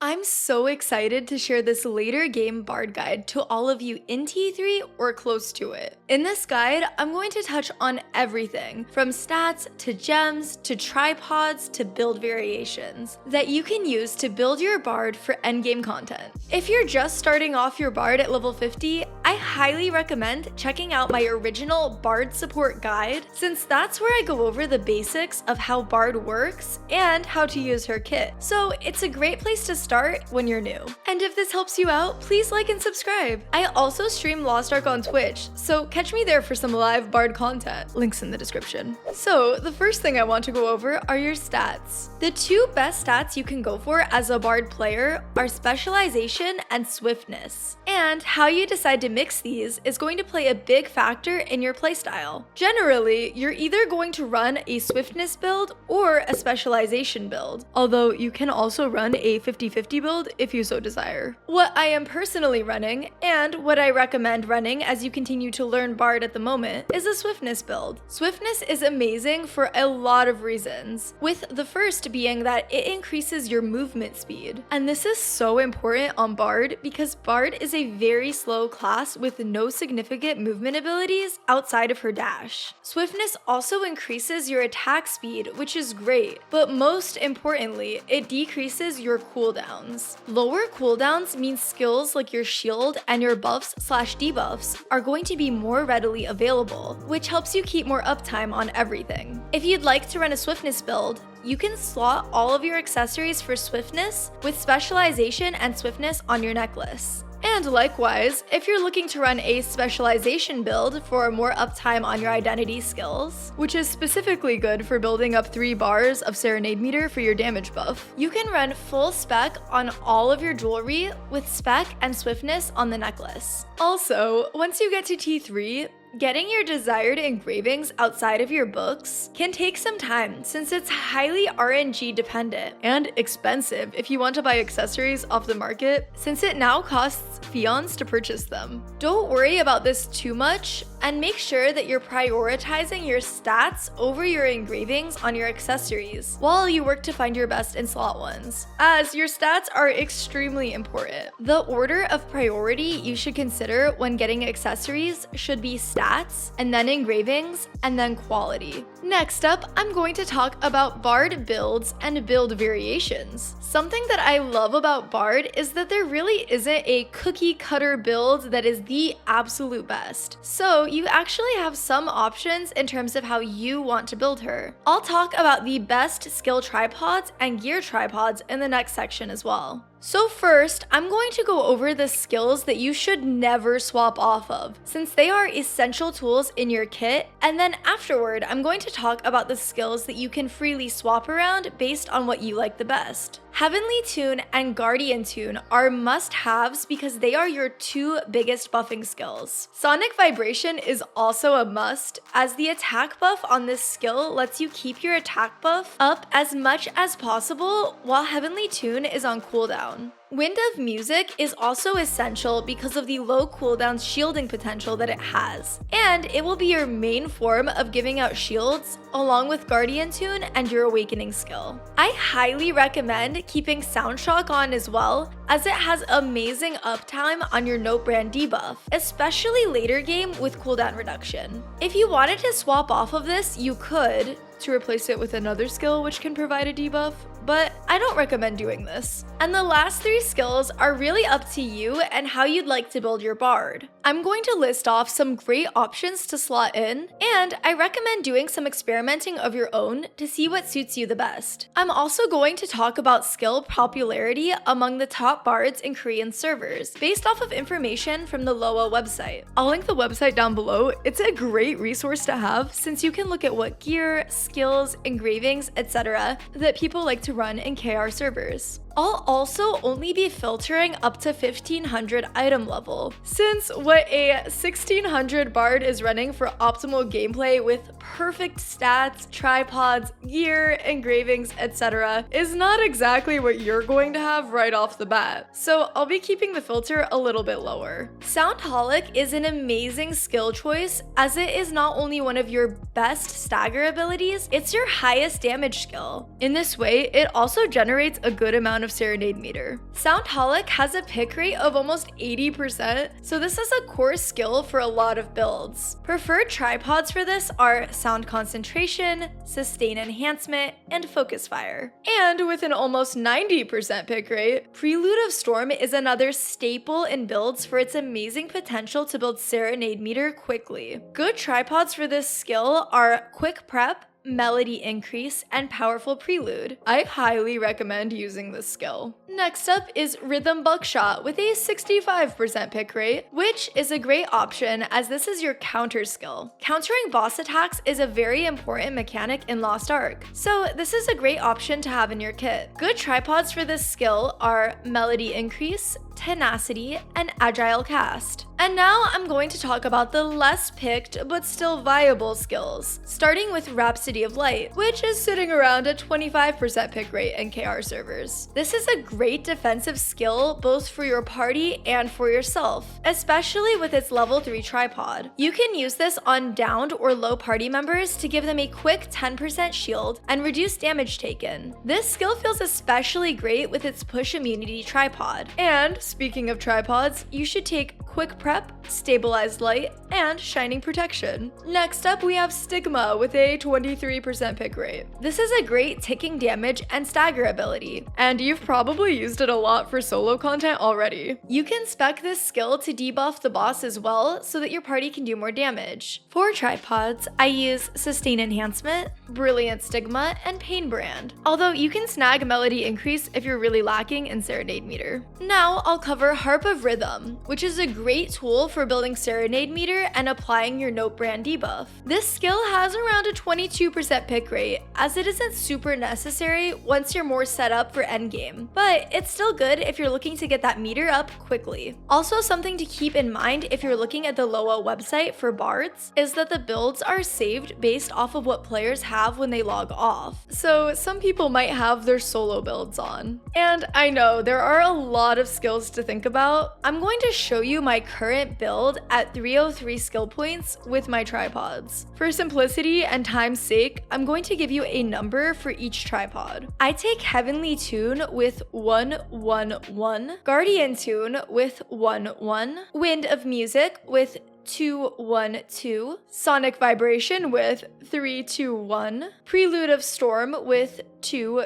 I'm so excited to share this later game bard guide to all of you in T3 or close to it. In this guide, I'm going to touch on everything from stats to gems to tripods to build variations that you can use to build your bard for endgame content. If you're just starting off your bard at level 50, I highly recommend checking out my original bard support guide, since that's where I go over the basics of how bard works and how to use her kit. So it's a great place to start when you're new. And if this helps you out, please like and subscribe. I also stream Lost Ark on Twitch, so catch me there for some live bard content. Links in the description. So the first thing I want to go over are your stats. The two best stats you can go for as a bard player are specialization and swiftness. And how you decide to mix these is going to play a big factor in your playstyle. Generally, you're either going to run a swiftness build or a specialization build, although you can also run a 50-50 build if you so desire. What I am personally running, and what I recommend running as you continue to learn bard at the moment, is a swiftness build. Swiftness is amazing for a lot of reasons, with the first being that it increases your movement speed. And this is so important on bard because bard is a very slow class with no significant movement abilities outside of her dash. Swiftness also increases your attack speed, which is great, but most importantly, it decreases your cooldowns. Lower cooldowns means skills like your shield and your buffs/debuffs are going to be more readily available, which helps you keep more uptime on everything. If you'd like to run a swiftness build, you can slot all of your accessories for swiftness with specialization and swiftness on your necklace. And likewise, if you're looking to run a specialization build for more uptime on your identity skills, which is specifically good for building up 3 bars of Serenade meter for your damage buff, you can run full spec on all of your jewelry with spec and swiftness on the necklace. Also, once you get to T3, getting your desired engravings outside of your books can take some time since it's highly RNG dependent and expensive if you want to buy accessories off the market, since it now costs fions to purchase them. Don't worry about this too much and make sure that you're prioritizing your stats over your engravings on your accessories while you work to find your best and slot ones, as your stats are extremely important. The order of priority you should consider when getting accessories should be stats, and then engravings, and then quality. Next up, I'm going to talk about bard builds and build variations. Something that I love about bard is that there really isn't a cookie cutter build that is the absolute best. So you actually have some options in terms of how you want to build her. I'll talk about the best skill tripods and gear tripods in the next section as well. So first, I'm going to go over the skills that you should never swap off of, since they are essential tools in your kit, and then afterward, I'm going to talk about the skills that you can freely swap around based on what you like the best. Heavenly Tune and Guardian Tune are must-haves because they are your 2 biggest buffing skills. Sonic Vibration is also a must, as the attack buff on this skill lets you keep your attack buff up as much as possible while Heavenly Tune is on cooldown. Wind of Music is also essential because of the low cooldown shielding potential that it has, and it will be your main form of giving out shields along with Guardian Tune and your Awakening skill. I highly recommend keeping Sound Shock on as well, as it has amazing uptime on your Note Brand debuff, especially later game with cooldown reduction. If you wanted to swap off of this, you could, to replace it with another skill which can provide a debuff, but I don't recommend doing this. And the last 3 skills are really up to you and how you'd like to build your bard. I'm going to list off some great options to slot in, and I recommend doing some experimenting of your own to see what suits you the best. I'm also going to talk about skill popularity among the top bards in Korean servers, based off of information from the LOA website. I'll link the website down below. It's a great resource to have, since you can look at what gear, skills, engravings, etc. that people like to run in KR servers. I'll also only be filtering up to 1500 item level, since what a 1600 bard is running for optimal gameplay with perfect stats, tripods, gear, engravings, etc. is not exactly what you're going to have right off the bat. So I'll be keeping the filter a little bit lower. Soundholic is an amazing skill choice, as it is not only one of your best stagger abilities, it's your highest damage skill. In this way, it also generates a good amount ton of Serenade meter. Soundholic has a pick rate of almost 80%, so this is a core skill for a lot of builds. Preferred tripods for this are Sound Concentration, Sustain Enhancement, and Focus Fire. And with an almost 90% pick rate, Prelude of Storm is another staple in builds for its amazing potential to build Serenade meter quickly. Good tripods for this skill are Quick Prep, Melody Increase, and Powerful Prelude. I highly recommend using this skill. Next up is Rhythm Buckshot with a 65% pick rate, which is a great option as this is your counter skill. Countering boss attacks is a very important mechanic in Lost Ark, so this is a great option to have in your kit. Good tripods for this skill are Melody Increase, Tenacity, and Agile Cast. And now I'm going to talk about the less picked but still viable skills, starting with Rhapsody of Light, which is sitting around a 25% pick rate in KR servers. This is a great defensive skill both for your party and for yourself, especially with its level 3 tripod. You can use this on downed or low party members to give them a quick 10% shield and reduce damage taken. This skill feels especially great with its push immunity tripod. And speaking of tripods, you should take Quick Prep, Stabilized Light, and Shining Protection. Next up, we have Stigma with a 23% pick rate. This is a great ticking damage and stagger ability, and you've probably used it a lot for solo content already. You can spec this skill to debuff the boss as well so that your party can do more damage. For tripods, I use Sustain Enhancement, Brilliant Stigma, and Pain Brand, although you can snag Melody Increase if you're really lacking in Serenade meter. Now I'll cover Harp of Rhythm, which is a great tool for building Serenade meter and applying your Note Brand debuff. This skill has around a 22% pick rate, as it isn't super necessary once you're more set up for Endgame, but it's still good if you're looking to get that meter up quickly. Also, something to keep in mind if you're looking at the Loa website for bards is that the builds are saved based off of what players have when they log off, so some people might have their solo builds on. And I know there are a lot of skills to think about. I'm going to show you my current build at 303 skill points with my tripods. For simplicity and time's sake, I'm going to give you a number for each tripod. I take Heavenly Tune with 111, Guardian Tune with 11, Wind of Music with 212, Sonic Vibration with 321, Prelude of Storm with 2,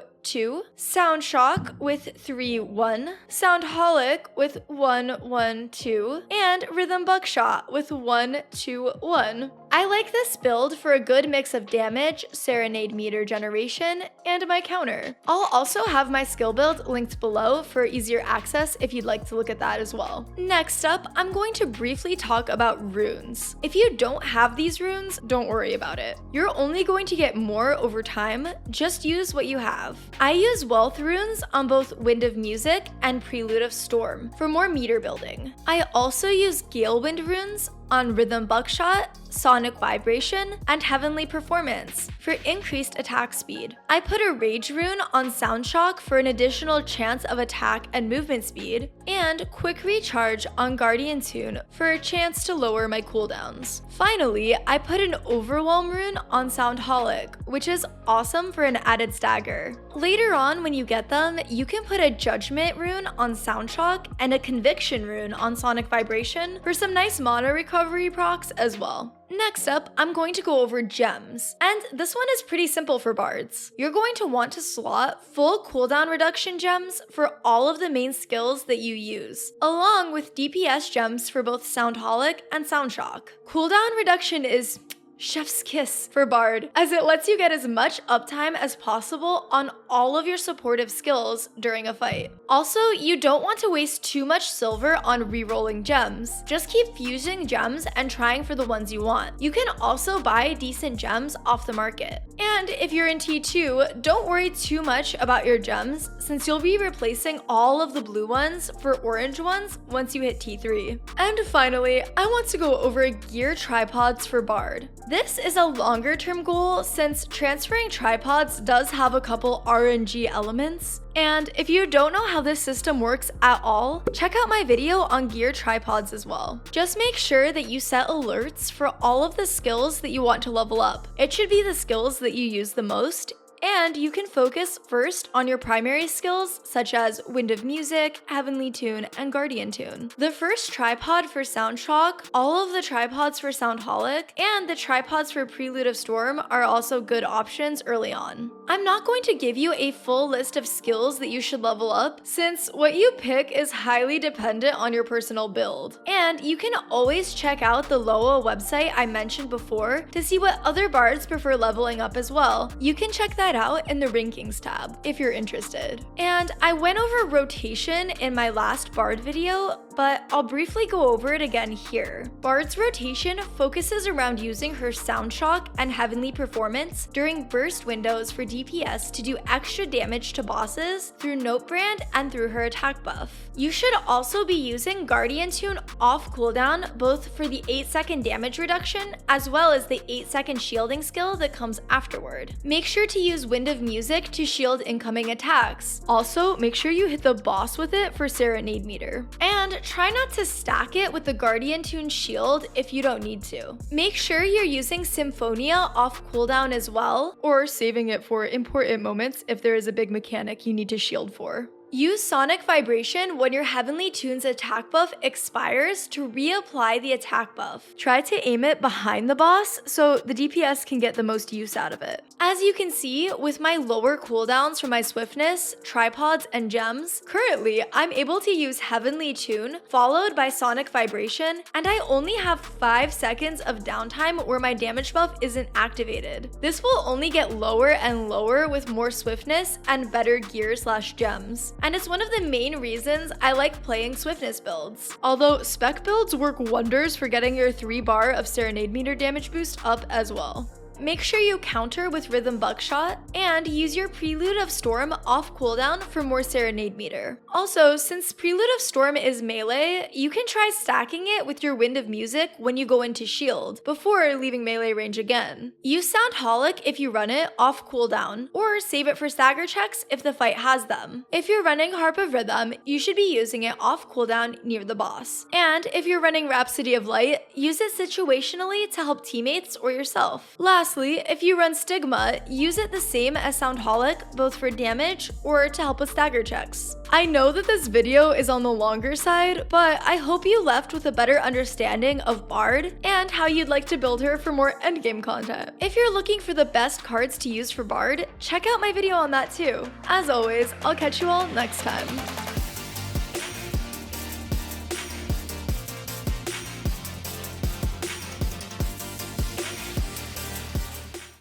Sound Shock with 3-1, Soundholic with 1-1-2, and Rhythm Buckshot with 1-2-1. I like this build for a good mix of damage, Serenade meter generation, and my counter. I'll also have my skill build linked below for easier access if you'd like to look at that as well. Next up, I'm going to briefly talk about runes. If you don't have these runes, don't worry about it. You're only going to get more over time, just use what you have. I use Wealth runes on both Wind of Music and Prelude of Storm for more meter building. I also use Galewind runes on Rhythm Buckshot, Sonic Vibration, and Heavenly Performance for increased attack speed. I put a Rage rune on Sound Shock for an additional chance of attack and movement speed, and Quick Recharge on Guardian Tune for a chance to lower my cooldowns. Finally, I put an Overwhelm rune on Soundholic, which is awesome for an added stagger. Later on, when you get them, you can put a Judgment rune on Sound Shock and a Conviction rune on Sonic Vibration for some nice mana recovery procs as well. Next up, I'm going to go over gems, and this one is pretty simple for bards. You're going to want to slot full cooldown reduction gems for all of the main skills that you use, along with DPS gems for both Soundholic and Soundshock. Cooldown reduction is chef's kiss for bard, as it lets you get as much uptime as possible on all of your supportive skills during a fight. Also, you don't want to waste too much silver on re-rolling gems. Just keep fusing gems and trying for the ones you want. You can also buy decent gems off the market. And if you're in T2, don't worry too much about your gems, since you'll be replacing all of the blue ones for orange ones once you hit T3. And finally, I want to go over gear tripods for bard. This is a longer term goal since transferring tripods does have a couple RNG elements. And if you don't know how this system works at all, check out my video on gear tripods as well. Just make sure that you set alerts for all of the skills that you want to level up. It should be the skills that you use the most, and you can focus first on your primary skills such as Wind of Music, Heavenly Tune, and Guardian Tune. The first tripod for Sound Shock, all of the tripods for Soundholic, and the tripods for Prelude of Storm are also good options early on. I'm not going to give you a full list of skills that you should level up, since what you pick is highly dependent on your personal build. And you can always check out the Loa website I mentioned before to see what other bards prefer leveling up as well. You can check that out in the Rankings tab if you're interested. And I went over rotation in my last bard video, but I'll briefly go over it again here. Bard's rotation focuses around using her Sound Shock and Heavenly Performance during burst windows for DPS to do extra damage to bosses through Note Brand and through her attack buff. You should also be using Guardian Tune off cooldown both for the 8-second damage reduction as well as the 8-second shielding skill that comes afterward. Make sure to use Wind of Music to shield incoming attacks. Also, make sure you hit the boss with it for Serenade meter. And try not to stack it with the Guardian Tune shield if you don't need to. Make sure you're using Symphonia off cooldown as well, or saving it for important moments if there is a big mechanic you need to shield for. Use Sonic Vibration when your Heavenly Tune's attack buff expires to reapply the attack buff. Try to aim it behind the boss so the DPS can get the most use out of it. As you can see, with my lower cooldowns for my swiftness, tripods, and gems, currently I'm able to use Heavenly Tune followed by Sonic Vibration, and I only have 5 seconds of downtime where my damage buff isn't activated. This will only get lower and lower with more swiftness and better gear/gems. And it's one of the main reasons I like playing swiftness builds. Although spec builds work wonders for getting your 3 bar of Serenade meter damage boost up as well. Make sure you counter with Rhythm Buckshot, and use your Prelude of Storm off cooldown for more Serenade meter. Also, since Prelude of Storm is melee, you can try stacking it with your Wind of Music when you go into shield, before leaving melee range again. Use Soundholic if you run it off cooldown, or save it for stagger checks if the fight has them. If you're running Harp of Rhythm, you should be using it off cooldown near the boss. And if you're running Rhapsody of Light, use it situationally to help teammates or yourself. Lastly, if you run Stigma, use it the same as Soundholic, both for damage or to help with stagger checks. I know that this video is on the longer side, but I hope you left with a better understanding of Bard and how you'd like to build her for more endgame content. If you're looking for the best cards to use for Bard, check out my video on that too. As always, I'll catch you all next time.